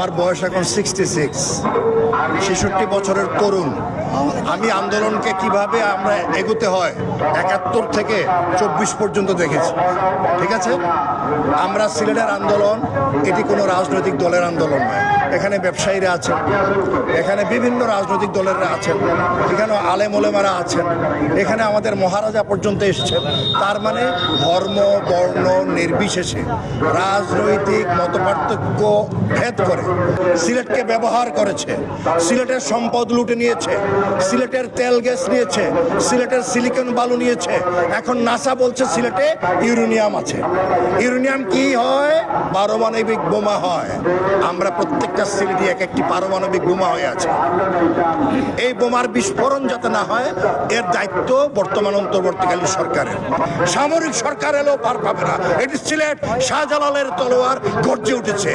আমার বয়স এখন 66, 66 বছরের তরুণ। আমি আন্দোলনকে কিভাবে আমরা এগোতে হয় 71 থেকে 24 পর্যন্ত দেখেছি। ঠিক আছে, আমরা সিলেটের আন্দোলন এটি কোনো রাজনৈতিক দলের আন্দোলন নয়। এখানে ব্যবসায়ীরা আছেন, এখানে বিভিন্ন রাজনৈতিক দলেরা আছেন, এখানে আলেম ওলেমারা আছেন, এখানে আমাদের মহারাজা পর্যন্ত এসেছেন। তার মানে ধর্ম বর্ণ নির্বিশেষে রাজনৈতিক মতপার্থক্য ভেদ করে সিলেটকে ব্যবহার করেছে, সিলেটের সম্পদ লুটে নিয়েছে, সিলেটের তেল গ্যাস নিয়েছে, সিলেটের সিলিকন বালু নিয়েছে। এখন নাসা বলছে সিলেটে ইউরেনিয়াম আছে। ইউরেনিয়াম কি হয়? পারমাণবিক বোমা হয়। আমরা প্রত্যেকটা সিলেটে এক একটি পারমাণবিক বোমা হয়ে আছে। এই বোমার বিস্ফোরণ যাতে না হয় এর দায়িত্ব বর্তমান অন্তর্বর্তীকালীন সরকারের। সামরিক সরকার এলেও পার পাবে না। এটি সিলেট শাহজালালের তলোয়ার গর্জে উঠেছে।